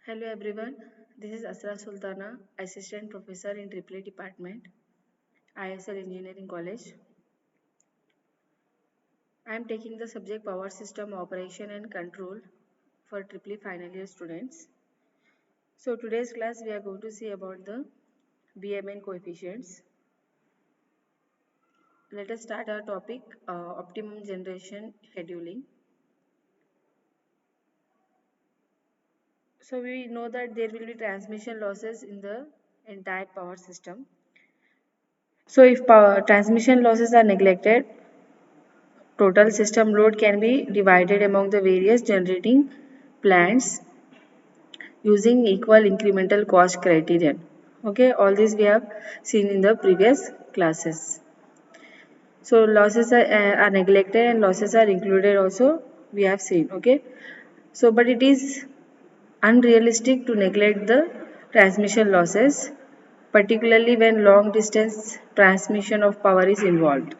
Hello everyone, this is Asra Sultana, Assistant Professor in AAA Department, ISL Engineering College. I am taking the subject Power System Operation and Control for AAA Final Year students. So today's class we are going to see about the BMN coefficients. Let us start our topic Optimum Generation Scheduling. So we know that there will be transmission losses in the entire power system. So if transmission losses are neglected, total system load can be divided among the various generating plants using equal incremental cost criterion. Okay, all this we have seen in the previous classes. So losses are neglected and losses are included also we have seen. Okay, so but it is unrealistic to neglect the transmission losses, particularly when long distance transmission of power is involved.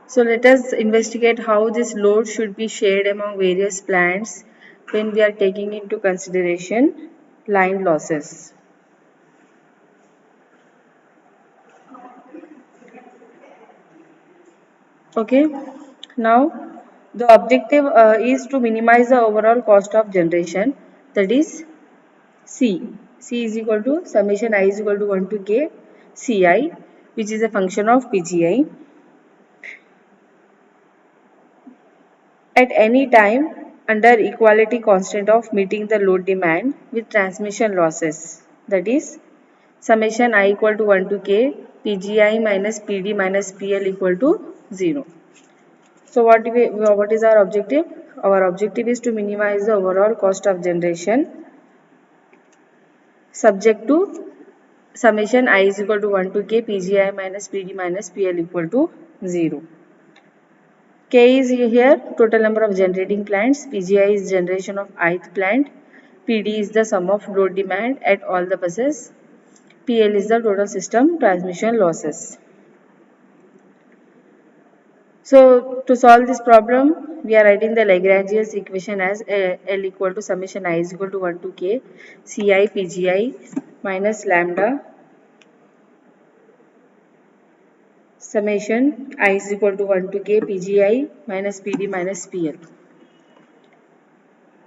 So let us investigate how this load should be shared among various plants when we are taking into consideration line losses. Okay, now the objective is to minimize the overall cost of generation, that is C. C is equal to summation I is equal to 1 to K Ci, which is a function of PGI. At any time under equality constant of meeting the load demand with transmission losses, that is summation I equal to 1 to K PGI minus PD minus PL equal to 0. So what is our objective? Our objective is to minimize the overall cost of generation subject to summation I is equal to 1 to K PGI minus PD minus PL equal to 0. K is here total number of generating plants, PGI is generation of ith plant, PD is the sum of load demand at all the buses, PL is the total system transmission losses. So to solve this problem, we are writing the Lagrange's equation as L equal to summation I is equal to 1 to K Ci PGI minus lambda summation I is equal to 1 to K PGI minus PD minus PL.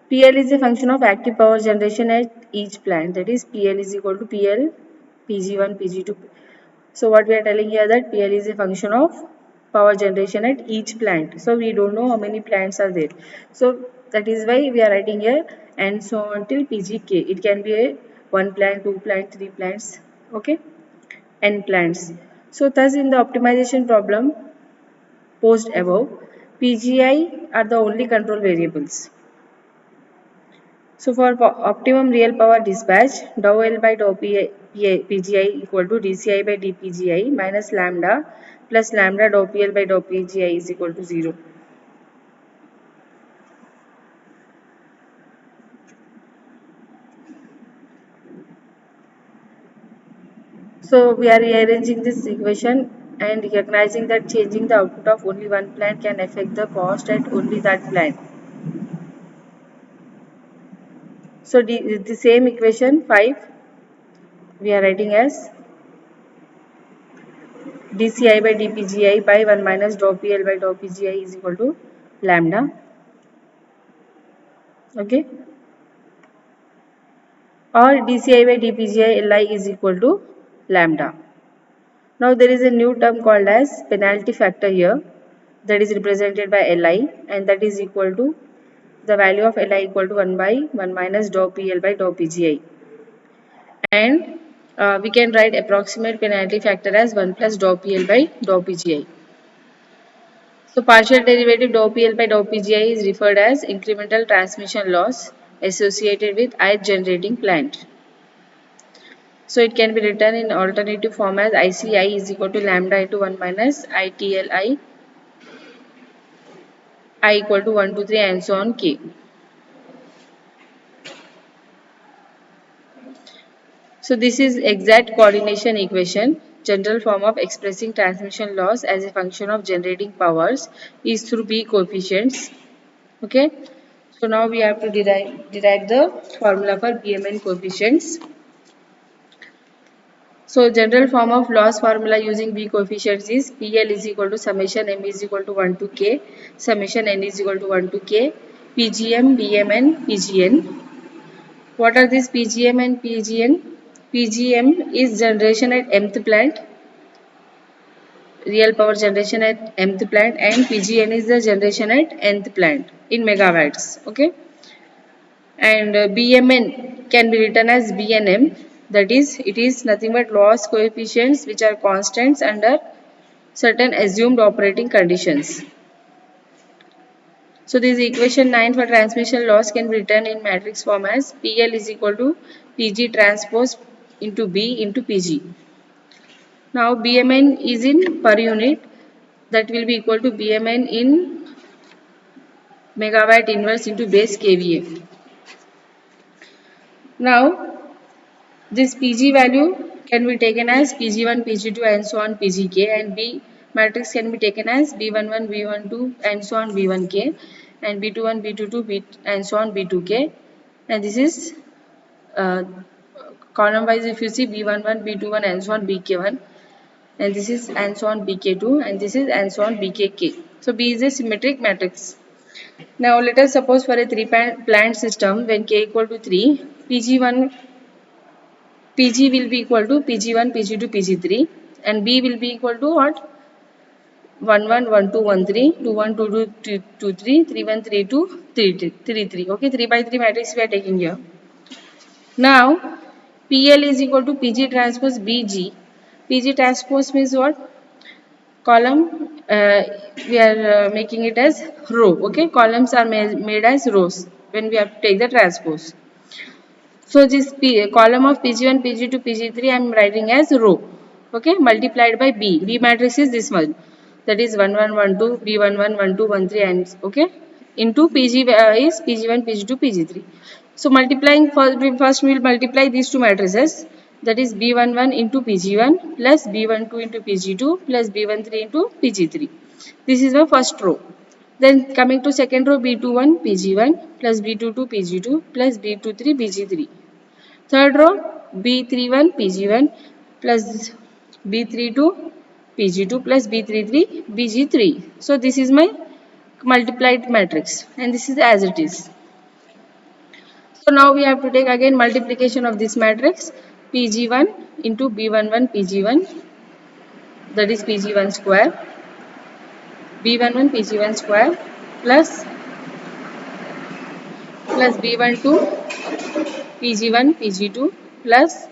PL is a function of active power generation at each plant, that is PL is equal to PL Pg1 Pg2. So what we are telling here that PL is a function of power generation at each plant. So we don't know how many plants are there. So that is why we are writing here and so on till PGK. It can be a 1 plant, 2 plant, 3 plants, okay, n plants. So thus in the optimization problem posed above, PGI are the only control variables. So for optimum real power dispatch, dou L by dou PGI equal to dCi by dPGI minus lambda plus lambda dou PL by dou PGI is equal to 0. So we are rearranging this equation and recognizing that changing the output of only one plant can affect the cost at only that plant. So the same equation 5 we are writing as dCi by dPGI by 1 minus dou PL by dou PGI is equal to lambda. Okay. Or dCi by dPGI Li is equal to lambda. Now there is a new term called as penalty factor here, that is represented by Li, and that is equal to the value of Li equal to 1 by 1 minus dou PL by dou PGI. And we can write approximate penalty factor as 1 plus dou PL by dou PGI. So partial derivative dou PL by dou PGI is referred as incremental transmission loss associated with ith generating plant. So it can be written in alternative form as ICI is equal to lambda into 1 minus ITLI I equal to 1 to 3 and so on K. So this is exact coordination equation. General form of expressing transmission loss as a function of generating powers is through B coefficients. Okay. So now we have to derive the formula for BMN coefficients. So general form of loss formula using B coefficients is PL is equal to summation M is equal to 1 to K, summation N is equal to 1 to K, PGM, BMN, PGN. What are these PGM and PGN? PGM is generation at mth plant, real power generation at mth plant, and PGN is the generation at nth plant in megawatts. Okay, and BMN can be written as BNM. That is, it is nothing but loss coefficients which are constants under certain assumed operating conditions. So this equation 9 for transmission loss can be written in matrix form as PL is equal to PG transpose into B into PG. Now BMN is in per unit, that will be equal to BMN in megawatt inverse into base kVA. Now this PG value can be taken as PG1, PG2 and so on PGK, and B matrix can be taken as B11, B12 and so on B1K, and B21, B22, B and so on B2K, and this is column wise. If you see B11, B21 and so on BK1, and this is and so on BK2, and this is and so on BKK. So B is a symmetric matrix. Now let us suppose for a three plant system when K equal to 3, PG will be equal to PG1, PG2, PG3, and B will be equal to what? 1 1 1 2 1 3 2 1 2 2 2 3 3 1 3 2 3 3 3. Okay, 3 by 3 matrix we are taking here. Now PL is equal to PG transpose BG. PG transpose means what? Column, we are making it as row. Okay, columns are made as rows when we have to take the transpose. So this column of PG1, PG2, PG3 I am writing as row. Okay, multiplied by B. B matrix is this one. That is 1 1 1 2, B11, 1 2 1 3, and okay, into PG is PG1, PG2, PG3. So multiplying first we will multiply these two matrices. That is B11 into PG1 plus B12 into PG2 plus B13 into PG3. This is the first row. Then coming to second row, B21 PG1 plus B22 PG2 plus B23 PG3. Third row, B31 PG1 plus B32 PG2 plus B33 PG3. So this is my multiplied matrix, and this is as it is. So now we have to take again multiplication of this matrix, Pg1 into B11 Pg1, that is Pg1 square, B11 Pg1 square plus B12 Pg1 Pg2 plus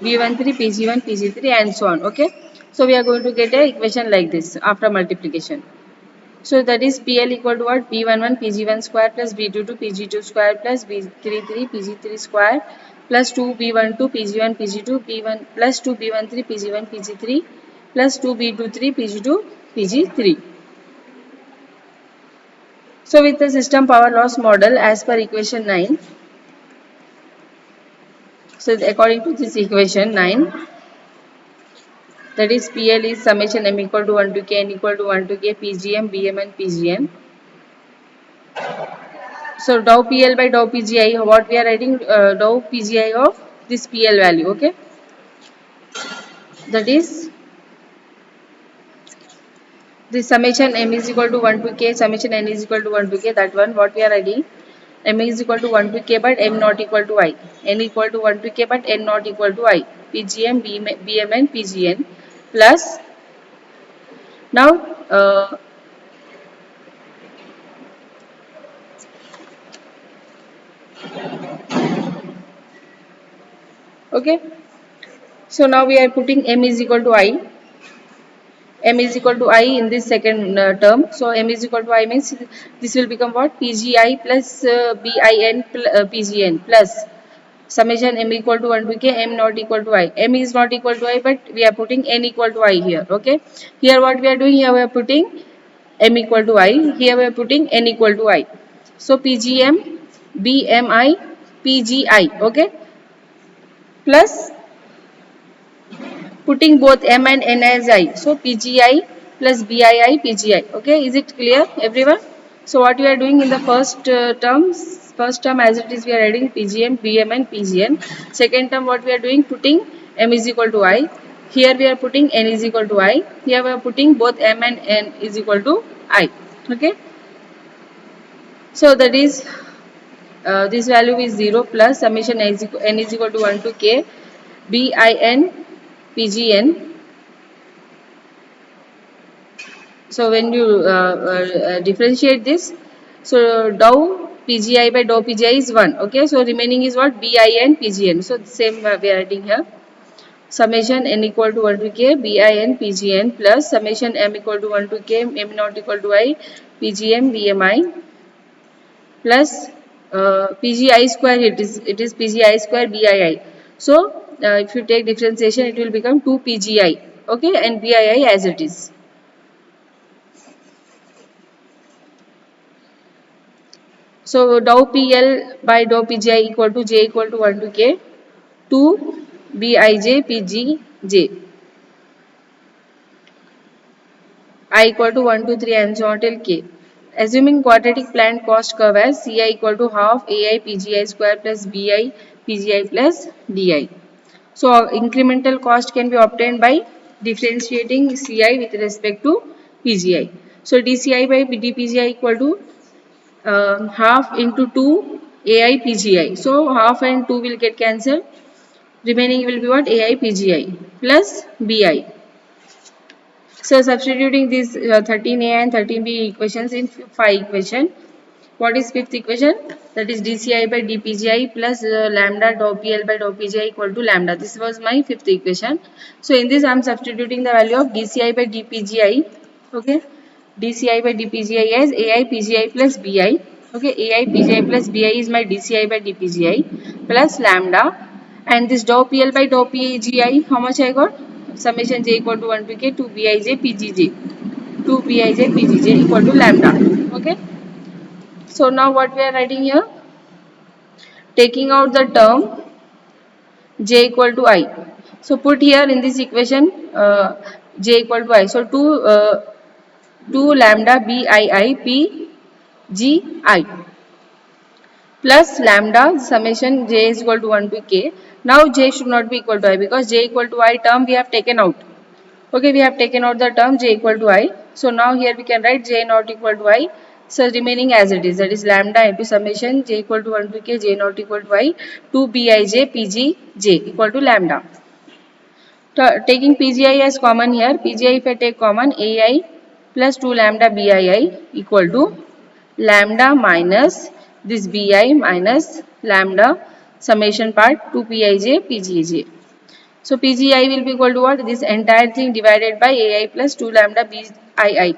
B13 Pg1 Pg3 and so on. Okay, so we are going to get a equation like this after multiplication. So that is PL equal to what? B11 Pg1 square plus B22 Pg2 square plus B33 Pg3 square plus 2 B12 Pg1 Pg2 B1 plus 2 B13 Pg1 Pg3 plus 2 B23 Pg2 Pg3. So with the system power loss model as per equation 9, so according to this equation 9, that is PL is summation M equal to 1 to K, N equal to 1 to K, PGM, BMN, PGN. So dou PL by dou PGI, what we are writing, dou PGI of this PL value. Okay, that is the summation M is equal to 1 to K, summation N is equal to 1 to K. That one what we are writing, M is equal to 1 to K but M not equal to I, N equal to 1 to K but N not equal to I, PGM, BMN, PGN plus now okay, so now we are putting M is equal to I, M is equal to I in this second term. So M is equal to I means this will become what? PGI plus BIN PGN plus summation M equal to 1 to K, M not equal to I. M is not equal to I but we are putting N equal to I here. Okay, here what we are doing, here we are putting M equal to I, here we are putting N equal to I. So PGM, BMI, PGI. Okay, plus putting both M and N as I. So PGI plus BII PGI. Okay, is it clear everyone? So what we are doing in the first term as it is, we are adding PGM, BM and PGN. Second term what we are doing, putting M is equal to I. Here we are putting N is equal to I. Here we are putting both M and N is equal to I. Okay. So that is this value is 0 plus summation N is equal to 1 to K BIN PGN. So when you differentiate this, so dou PGI by dou PGI is 1. Okay, so remaining is what, BIN PGN. So the same we are adding here. Summation N equal to 1 to K BIN PGN plus summation M equal to 1 to K M not equal to I PGM BMI plus PGI square. It is PGI square BII. So if you take differentiation, it will become 2 PGI. Okay, and BII as it is. So dou PL by dou PGI equal to J equal to 1 to K 2 BIJ PGJ. I equal to 1 to 3 and so on till K. Assuming quadratic planned cost curve as CI equal to half AI PGI square plus BI PGI plus DI. So incremental cost can be obtained by differentiating CI with respect to PGI. So DCI by DPGI equal to half into 2 AI PGI. So half and 2 will get cancelled. Remaining will be what, AI PGI plus BI. So substituting these 13A and 13B equations in 5 equation. What is fifth equation? That is DCI by DPGI plus lambda dou PL by dou PGI equal to lambda. This was my fifth equation. So in this I am substituting the value of DCI by DPGI. Okay. DCI by DPGI as AI PGI plus BI. Okay. AI PGI plus BI is my DCI by DPGI plus lambda. And this dou PL by dou PGI, how much I got? Summation J equal to 1 to K 2 Bij PGJ. 2 Bij PGJ equal to lambda. Okay. So now what we are writing here? Taking out the term J equal to I. So put here in this equation J equal to I. So 2 lambda BII PGI plus lambda summation J is equal to 1 to K. Now J should not be equal to I because J equal to I term we have taken out. Okay, we have taken out the term J equal to I. So now here we can write J not equal to I. So remaining as it is, that is lambda into summation J equal to 1 to K J not equal to I 2 Bij PGJ equal to lambda. Taking PGI as common here, PGI if I take common, AI plus 2 lambda BII equal to lambda minus this BI minus lambda summation part 2 Pij PGJ. So PGI will be equal to what? This entire thing divided by AI plus 2 lambda BII.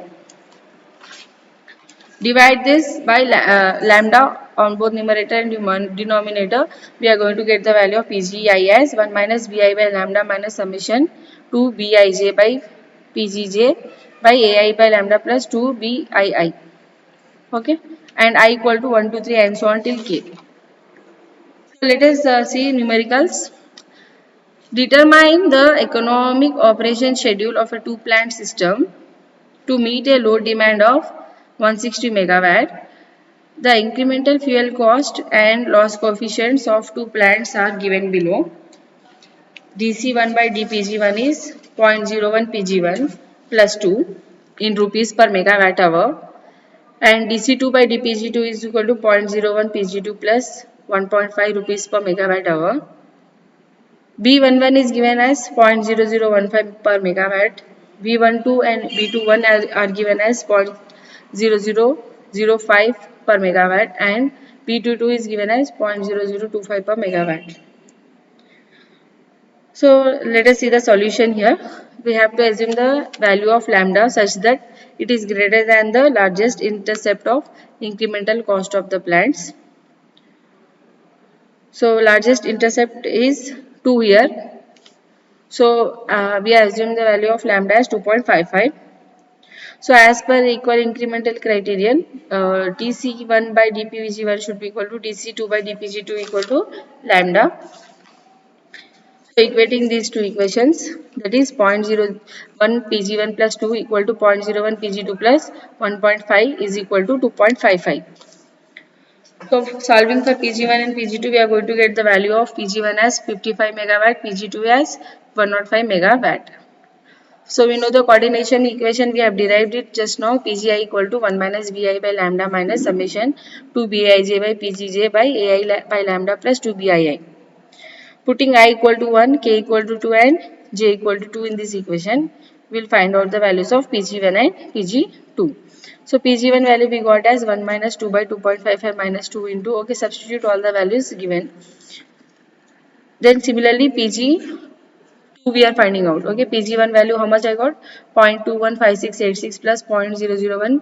Divide this by lambda on both numerator and denominator. We are going to get the value of PGI as 1 minus BI by lambda minus summation 2 Bij by PGJ by AI by lambda plus 2 BII. Okay. And I equal to 1, 2, 3 and so on till K. So let us see numericals. Determine the economic operation schedule of a two-plant system to meet a load demand of 160 megawatt. The incremental fuel cost and loss coefficients of two plants are given below. DC1 by DPG1 is 0.01 PG1 plus 2 in rupees per megawatt hour, and DC2 by DPG2 is equal to 0.01 PG2 plus 1.5 rupees per megawatt hour. B11 is given as 0.0015 per megawatt. B12 and B21 are given as 0.0005 per megawatt, and B22 is given as 0.0025 per megawatt. So let us see the solution here. We have to assume the value of lambda such that it is greater than the largest intercept of incremental cost of the plants. So largest intercept is 2 here. So we assume the value of lambda as 2.55. So as per equal incremental criterion, DC1 by DPG1 should be equal to DC2 by DPG2 equal to lambda. So equating these two equations, that is 0.01 Pg1 plus 2 equal to 0.01 Pg2 plus 1.5 is equal to 2.55. So solving for Pg1 and Pg2, we are going to get the value of Pg1 as 55 megawatt, Pg2 as 105 megawatt. So we know the coordination equation, we have derived it just now. Pgi equal to 1 minus Bi by lambda minus summation 2 Bij by Pgj by Ai by lambda plus 2 Bii. Putting I equal to 1, K equal to 2 and J equal to 2 in this equation, we will find out the values of Pg1 and Pg2. So Pg1 value we got as 1 minus 2 by 2.55 minus 2 into, okay, substitute all the values given. Then similarly Pg2 we are finding out, okay, Pg1 value how much I got? 0.215686 plus 0.001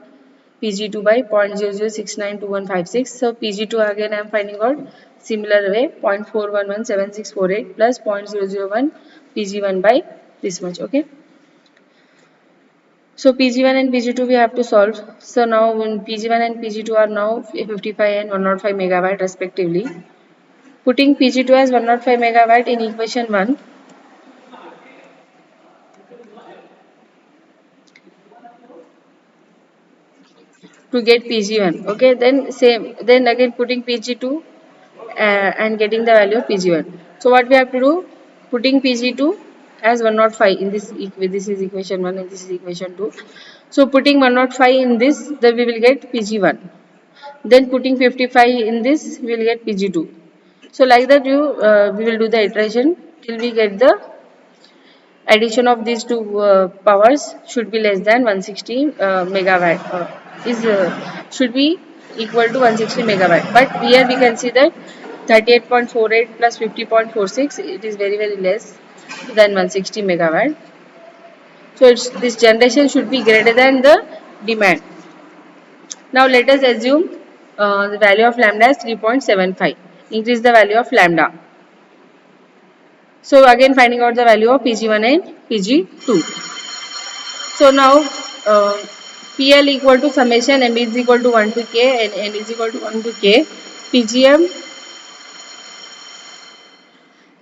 Pg2 by 0.00692156. So Pg2 again I am finding out similar way 0.4117648 plus 0.001 Pg1 by this much, okay. So Pg1 and Pg2 we have to solve. So now when Pg1 and Pg2 are now 55 and 105 megawatt respectively. Putting Pg2 as 105 megawatt in equation 1, to get Pg1, okay, then same, then again putting Pg2 and getting the value of Pg1. So what we have to do? Putting Pg2 as 105 in this, this is equation 1 and this is equation 2. So putting 105 in this, then we will get Pg1. Then putting 55 in this, we will get Pg2. So like that we will do the iteration till we get the addition of these two powers should be less than 160 megawatt, should be equal to 160 megawatt. But here we can see that 38.48 plus 50.46, it is very less than 160 megawatt. So this generation should be greater than the demand. Now let us assume the value of lambda is 3.75. Increase the value of lambda. So again finding out the value of Pg1 and Pg2. So now PL equal to summation M is equal to 1 to K and N is equal to 1 to K. PGM,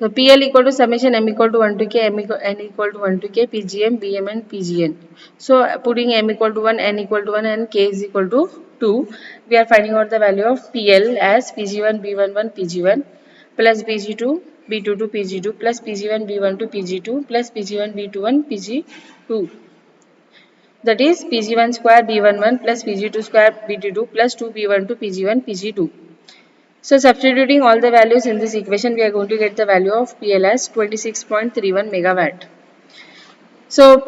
so PL equal to summation M equal to 1 to K, N equal to 1 to K, PGM, BM and PGN. So putting M equal to 1, N equal to 1 and K is equal to 2, we are finding out the value of PL as Pg1 B11 Pg1 plus Pg2 B22 Pg2 plus Pg1 B12 Pg2 plus Pg1 B21 Pg2. That is Pg1 square B11 plus Pg2 square B22 plus 2B12 Pg1 Pg2. So substituting all the values in this equation, we are going to get the value of PL as 26.31 megawatt. So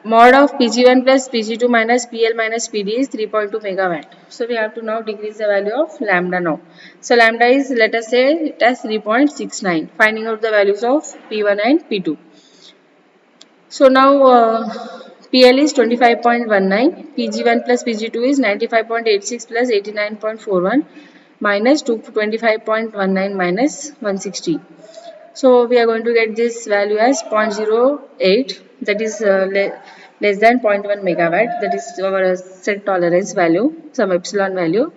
mod of Pg1 plus Pg2 minus PL minus PD is 3.2 megawatt. So we have to now decrease the value of lambda now. So lambda is, let us say it as 3.69. Finding out the values of P1 and P2. So now PL is 25.19, PG1 plus PG2 is 95.86 plus 89.41 minus 25.19 minus 160. So we are going to get this value as 0.08, that is less than 0.1 megawatt, that is our set tolerance value, some epsilon value.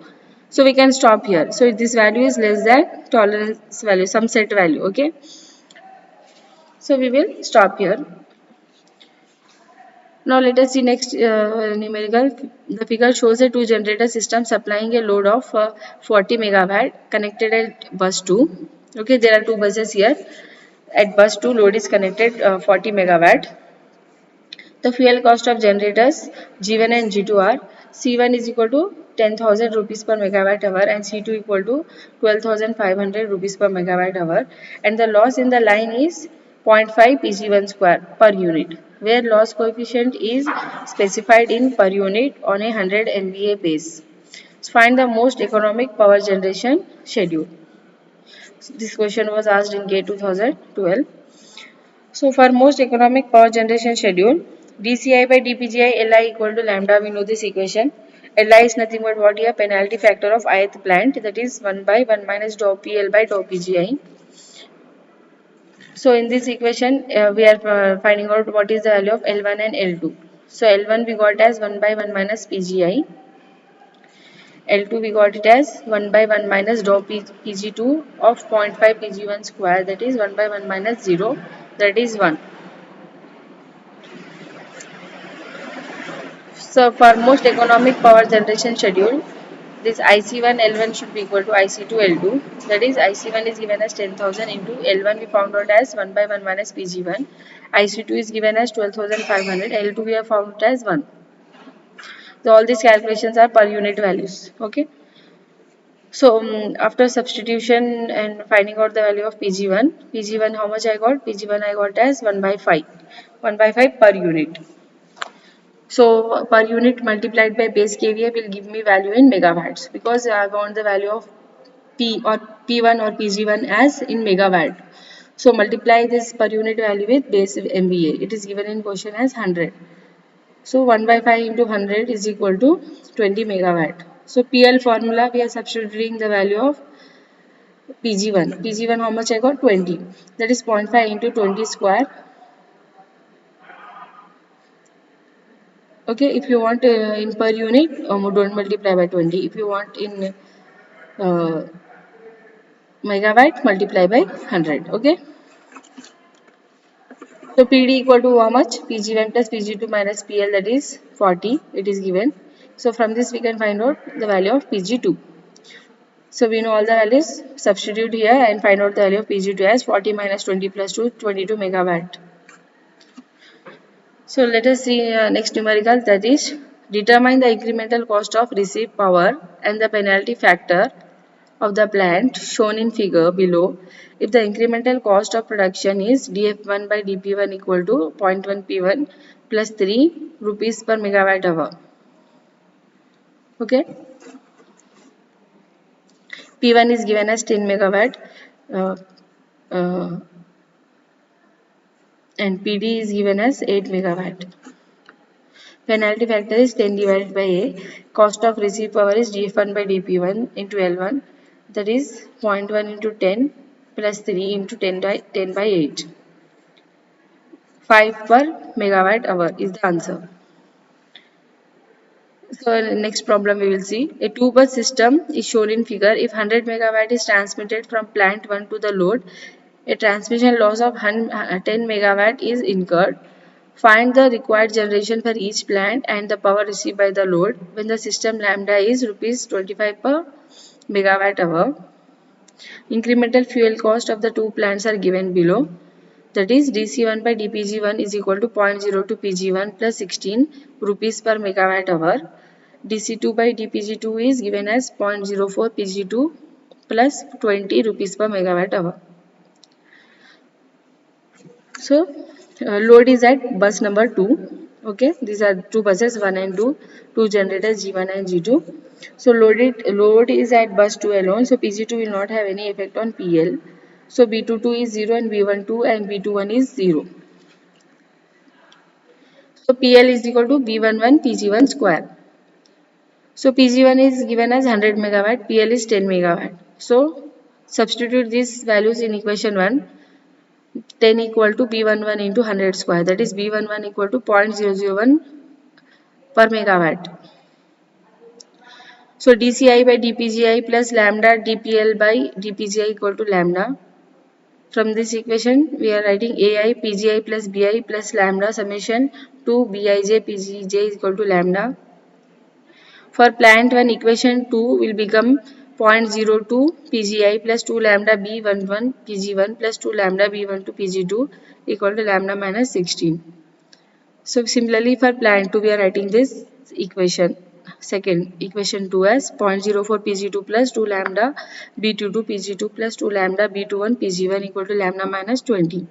So we can stop here. So this value is less than tolerance value, some set value, okay. So we will stop here. Now let us see next numerical. The figure shows a two generator system supplying a load of 40 megawatt connected at bus 2. Okay, there are two buses here. At bus 2 load is connected 40 megawatt. The fuel cost of generators G1 and G2 are C1 is equal to 10,000 rupees per megawatt hour and C2 equal to 12,500 rupees per megawatt hour, and the loss in the line is 0.5 Pg1 square per unit, where loss coefficient is specified in per unit on a 100 MVA base. Find the most economic power generation schedule. This question was asked in GATE 2012. So for most economic power generation schedule, dCi by dPgi Li equal to lambda, we know this equation. Li is nothing but what here? Penalty factor of ith plant, that is 1 by 1 minus dou PL by dou Pgi. So in this equation, we are finding out what is the value of L1 and L2. So L1 we got as 1 by 1 minus Pgi. L2 we got it as 1 by 1 minus dou Pg2 of 0.5 Pg1 square, that is 1 by 1 minus 0, that is 1. So for most economic power generation schedule, this IC1 L1 should be equal to IC2 L2. That is IC1 is given as 10,000 into L1 we found out as 1 by 1 minus Pg1. IC2 is given as 12,500. L2 we have found it as 1. So all these calculations are per unit values. Okay. So after substitution and finding out the value of Pg1 how much I got? Pg1 I got as 1 by 5. 1 by 5 per unit. So per unit multiplied by base kVA will give me value in megawatts, because I want the value of P or P1 or Pg1 as in megawatt. So multiply this per unit value with base MVA. It is given in question as 100. So 1 by 5 into 100 is equal to 20 megawatt. So PL formula we are substituting the value of Pg1. Pg1 how much I got? 20. That is 0.5 into 20 square. Okay, if you want in per unit, don't multiply by 20. If you want in uh, megawatt, multiply by 100. Okay. So PD equal to how much? Pg1 plus Pg2 minus PL, that is 40. It is given. So from this we can find out the value of Pg2. So we know all the values. Substitute here and find out the value of Pg2 as 40 minus 20 plus 2, 22 megawatt. So let us see next numerical, that is determine the incremental cost of received power and the penalty factor of the plant shown in figure below if the incremental cost of production is dF1 by dP1 equal to 0.1 P1 plus 3 rupees per megawatt hour. Okay. P1 is given as 10 megawatt uh, uh, and PD is given as 8 megawatt. Penalty factor is 10 divided by A. Cost of received power is dF1 by dP1 into L1, that is 0.1 into 10 plus 3 into 10 by 8. 5 per megawatt hour is the answer. So next problem we will see. A two-bus system is shown in figure. If 100 megawatt is transmitted from plant 1 to the load, a transmission loss of 10 megawatt is incurred. Find the required generation for each plant and the power received by the load when the system lambda is rupees 25 per megawatt hour. Incremental fuel cost of the two plants are given below. That is dC1 by dPg1 is equal to 0.02 Pg1 plus 16 rupees per megawatt hour. dC2 by dPg2 is given as 0.04 Pg2 plus 20 rupees per megawatt hour. So load is at bus number 2. Okay, these are two buses 1 and 2, two generators G1 and G2. So load is at bus 2 alone, so Pg2 will not have any effect on PL. So B22 is 0 and B12 and B21 is 0. So PL is equal to B11 Pg1 square. So Pg1 is given as 100 megawatt, PL is 10 megawatt. So substitute these values in equation 1. 10 equal to B11 into 100 square, that is B11 equal to 0.001 per megawatt. So dCi by dPgi plus lambda dPL by dPgi equal to lambda. From this equation we are writing Ai Pgi plus Bi plus lambda summation to Bij Pgj is equal to lambda. For plant 1, equation 2 will become 0.02 Pgi plus 2 lambda B11 Pg1 plus 2 lambda B12 Pg2 equal to lambda minus 16. So similarly for plant 2 we are writing this equation. Second equation 2 as 0.04 Pg2 plus 2 lambda B22 Pg2 plus 2 lambda B21 Pg1 equal to lambda minus 20.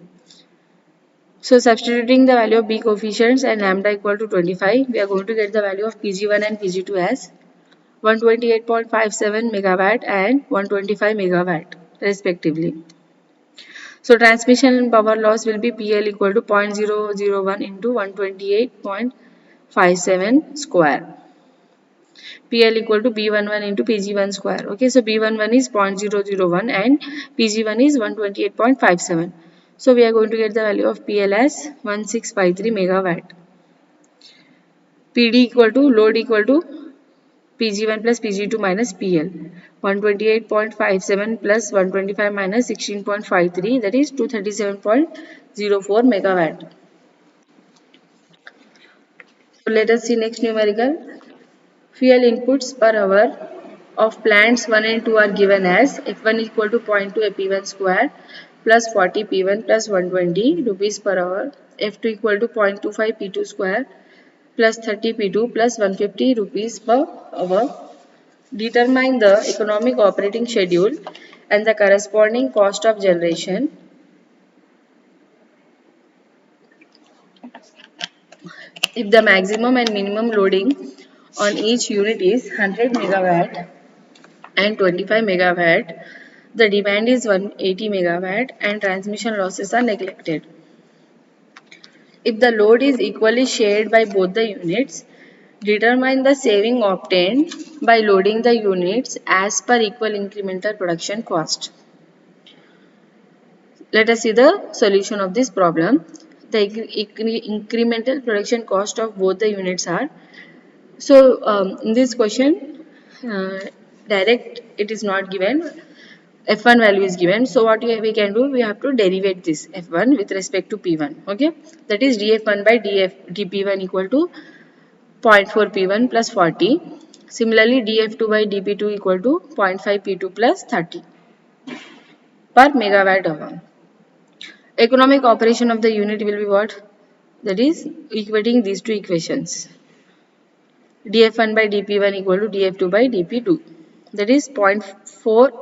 So substituting the value of B coefficients and lambda equal to 25, we are going to get the value of Pg1 and Pg2 as 128.57 megawatt and 125 megawatt respectively. So transmission power loss will be PL equal to 0.001 into 128.57 square. PL equal to B11 into Pg1 square. Okay, so B11 is 0.001 and Pg1 is 128.57. So we are going to get the value of PL as 1653 megawatt. PD equal to load equal to Pg1 plus Pg2 minus PL. 128.57 plus 125 minus 16.53, that is 237.04 megawatt. So let us see next numerical. Fuel inputs per hour of plants 1 and 2 are given as F1 equal to 0.2 P1 square plus 40 P1 plus 120 rupees per hour. F2 equal to 0.25 P2 square plus 30 P2 plus 150 rupees per hour. Determine the economic operating schedule and the corresponding cost of generation. If the maximum and minimum loading on each unit is 100 megawatt and 25 megawatt, the demand is 180 megawatt and transmission losses are neglected. If the load is equally shared by both the units, determine the saving obtained by loading the units as per equal incremental production cost. Let us see the solution of this problem. The incremental production cost of both the units are. So, in this question, direct it is not given. F1 value is given. So, what we can do, we have to derivate this F1 with respect to P1. Okay, that is dF1 by dP1 equal to 0.4 P1 plus 40. Similarly, dF2 by dP2 equal to 0.5 P2 plus 30 per megawatt hour. Economic operation of the unit will be what? That is equating these two equations. dF1 by dP1 equal to dF2 by dP2. That is 0.4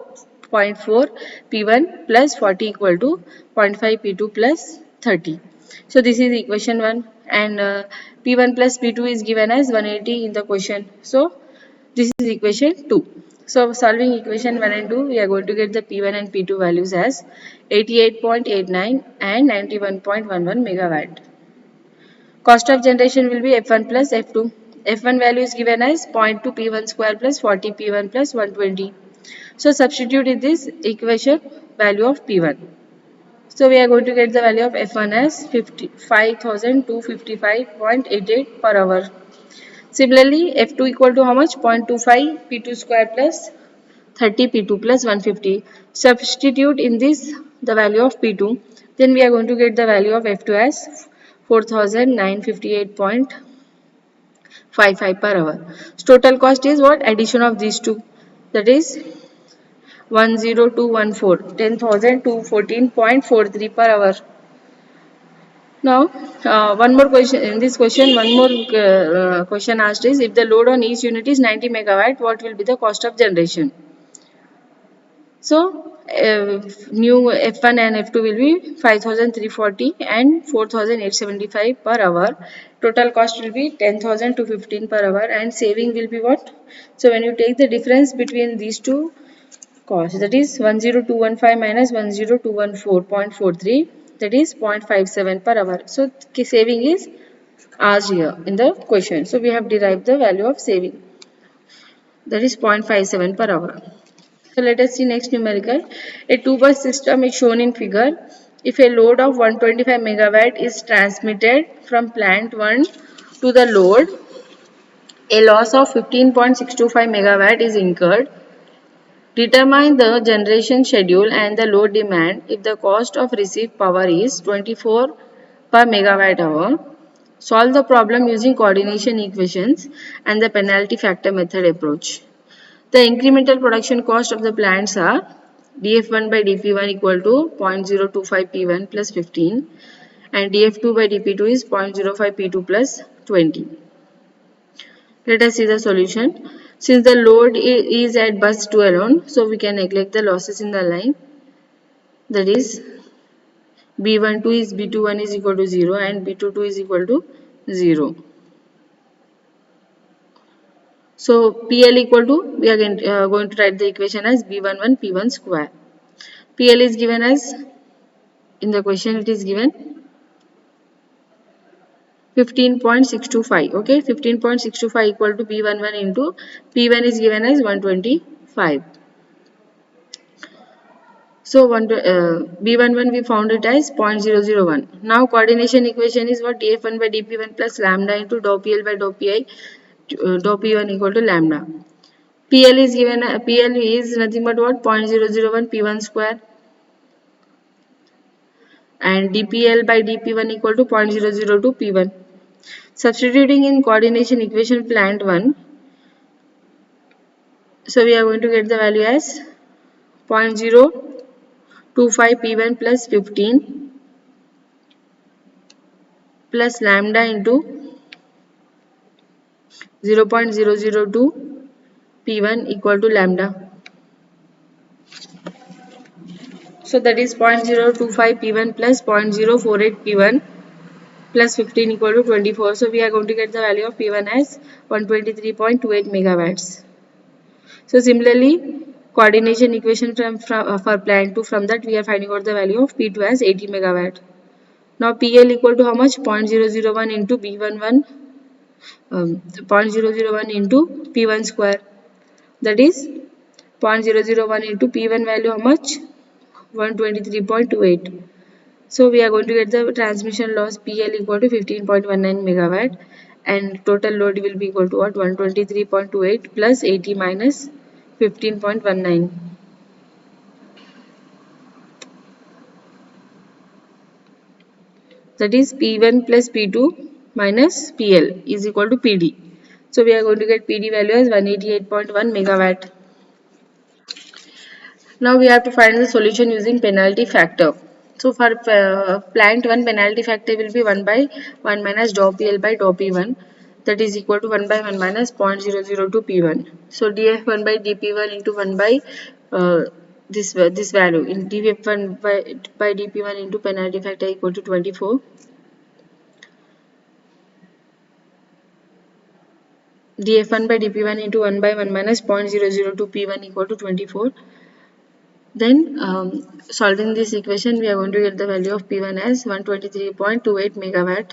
P1 plus 40 equal to 0.5 P2 plus 30. So this is equation 1 and P1 plus P2 is given as 180 in the question. So this is equation 2. So solving equation 1 and 2, we are going to get the P1 and P2 values as 88.89 and 91.11 megawatt. Cost of generation will be F1 plus F2. F1 value is given as 0.2 P1 square plus 40 P1 plus 120. So substitute in this equation value of P1. So we are going to get the value of F1 as 5,255.88 per hour. Similarly, F2 equal to how much? 0.25 P2 square plus 30 P2 plus 150. Substitute in this the value of P2. Then we are going to get the value of F2 as 4,958.55 per hour. So total cost is what? Addition of these two. That is 10214, 10,214.43 per hour. Now, one more question. In this question, one more question asked is, if the load on each unit is 90 megawatt, what will be the cost of generation? So, new F1 and F2 will be 5,340 and 4,875 per hour. Total cost will be 10,215 per hour and saving will be what? So, when you take the difference between these two costs, that is 10215 minus 10214.43, that is 0.57 per hour. So, saving is asked here in the question. So, we have derived the value of saving, that is 0.57 per hour. So let us see next numerical. A 2-bus system is shown in figure. If a load of 125 megawatt is transmitted from plant 1 to the load, a loss of 15.625 megawatt is incurred. Determine the generation schedule and the load demand if the cost of received power is 24 per megawatt hour. Solve the problem using coordination equations and the penalty factor method approach. The incremental production cost of the plants are dF1 by dP1 equal to 0.025 P1 plus 15 and dF2 by dP2 is 0.05 P2 plus 20. Let us see the solution. Since the load is at bus 2 alone, so we can neglect the losses in the line. That is B12 is B21 is equal to 0 and B22 is equal to 0. So PL equal to, we are going to write the equation as B11 P1 square. PL is given as, in the question it is given 15.625. Okay, 15.625 equal to B11 into P1 is given as 125. So B11 we found it as 0.001. Now coordination equation is what? dF1 by dP1 plus lambda into dou PL by dou PI dou P1 equal to lambda. PL is given, PL is nothing but what, 0.001 P1 square, and dPL by dP1 equal to 0.002 P1. Substituting in coordination equation plant 1, so we are going to get the value as 0.025 P1 plus 15 plus lambda into 0.002 P1 equal to lambda. So that is 0.025 P1 plus 0.048 P1 plus 15 equal to 24. So we are going to get the value of P1 as 123.28 megawatts. So similarly, coordination equation for plant 2, from that we are finding out the value of P2 as 80 megawatt. Now PL equal to how much? 0.001 into B11, 0.001 into P1 square. That is 0.001 into P1 value how much? 123.28. So we are going to get the transmission loss PL equal to 15.19 megawatt, and total load will be equal to what? 123.28 plus 80 minus 15.19. That is P1 plus P2 minus PL is equal to PD. So we are going to get PD value as 188.1 megawatt. Now we have to find the solution using penalty factor. So for plant 1, penalty factor will be 1 by 1 minus dou PL by dou P1, that is equal to 1 by 1 minus 0.002 P1. So dF1 by dP1 into 1 by this value in dF1 by dP1 into penalty factor equal to 24. dF1 by dP1 into 1 by 1 minus 0.002 P1 equal to 24. Then solving this equation, we are going to get the value of P1 as 123.28 megawatt.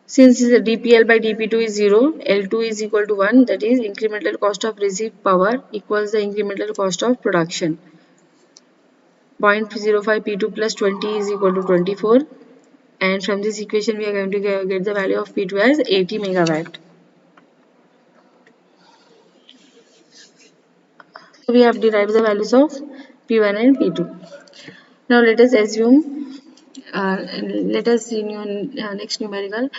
Since the dPL by dP2 is 0, L2 is equal to 1, that is incremental cost of received power equals the incremental cost of production. 0.05 P2 plus 20 is equal to 24, and from this equation we are going to get the value of P2 as 80 megawatt. So we have derived the values of P1 and P2. Now let us assume, let us see next numerical.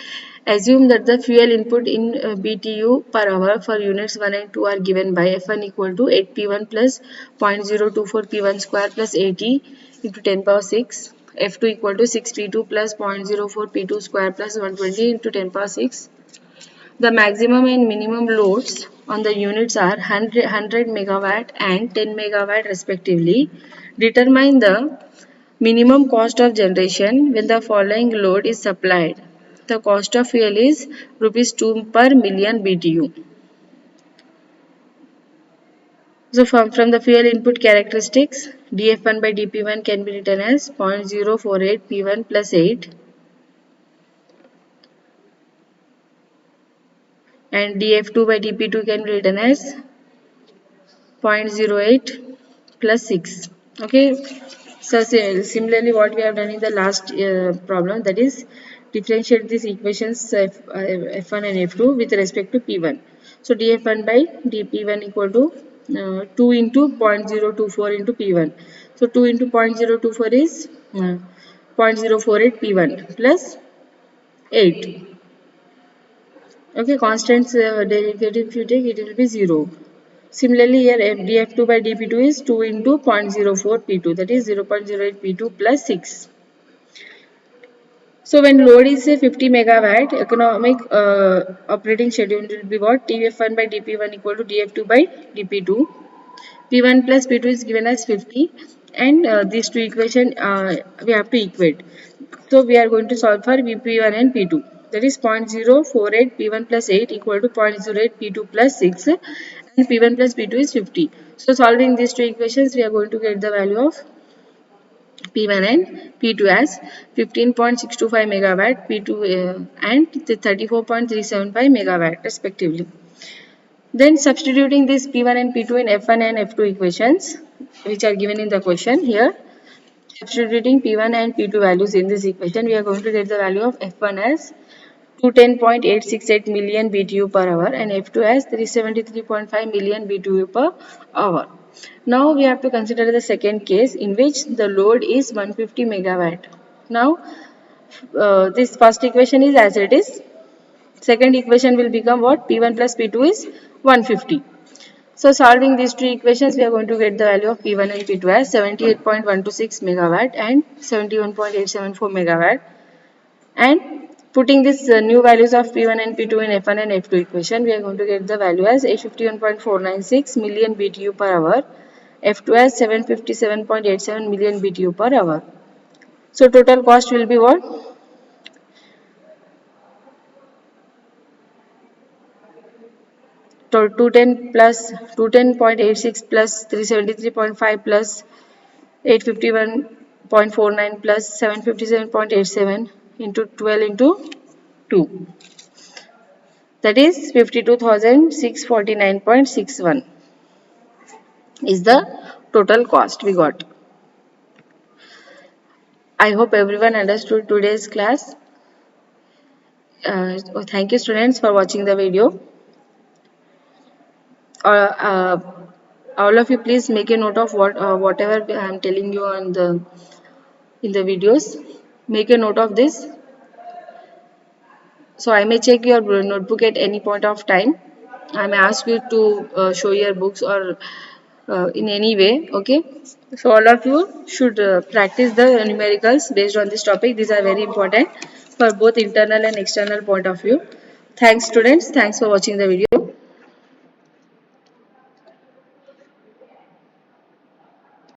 Assume that the fuel input in BTU per hour for units 1 and 2 are given by F1 equal to 8 P1 plus 0.024 P1 square plus 80 into 10 power 6. F2 equal to 6 P2 plus 0.04 P2 square plus 120 into 10 power 6. The maximum and minimum loads on the units are 100 megawatt and 10 megawatt respectively. Determine the minimum cost of generation when the following load is supplied. The cost of fuel is rupees 2 per million BTU. So from the fuel input characteristics, dF1 by dP1 can be written as 0.048 P1 plus 8, and dF2 by dP2 can be written as 0.08 plus 6. Okay, so similarly what we have done in the last problem, that is differentiate these equations f1 and f2 with respect to p1. So df1 by dp1 equal to 2 into 0.024 into p1. So 2 into 0.024 is 0.048 p1 plus 8. Okay, constants derivative if you take, it will be 0. Similarly, here df2 by dp2 is 2 into 0.04 p2, that is 0.08 p2 plus 6. So when load is say 50 megawatt, economic operating schedule will be what? df1 by dp1 equal to df2 by dp2. P1 plus P2 is given as 50, and these two equation we have to equate. So we are going to solve for P1 and P2. That is 0.048 P1 plus 8 equal to 0.08 P2 plus 6, and P1 plus P2 is 50. So solving these two equations, we are going to get the value of P1 and P2 as 15.625 megawatt, P2 and 34.375 megawatt respectively. Then substituting this P1 and P2 in F1 and F2 equations, which are given in the question here, substituting P1 and P2 values in this equation, we are going to get the value of F1 as to 10.868 million BTU per hour and F2 as 373.5 million BTU per hour. Now we have to consider the second case in which the load is 150 megawatt. Now this first equation is as it is. Second equation will become what? P1 plus P2 is 150. So solving these two equations, we are going to get the value of P1 and P2 as 78.126 megawatt and 71.874 megawatt. And putting this new values of P1 and P2 in F1 and F2 equation, we are going to get the value as 851.496 million BTU per hour, F2 as 757.87 million BTU per hour. So total cost will be what? 210 plus 210.86 plus 373.5 plus 851.49 plus 757.87 into 12 into 2. That is 52,649.61 is the total cost we got. I hope everyone understood today's class. Thank you students for watching the video. Uh, all of you please make a note of whatever I am telling you on the in the videos. Make a note of this. So I may check your notebook at any point of time. I may ask you to show your books or in any way. Okay. So all of you should practice the numericals based on this topic. These are very important for both internal and external point of view. Thanks students. Thanks for watching the video.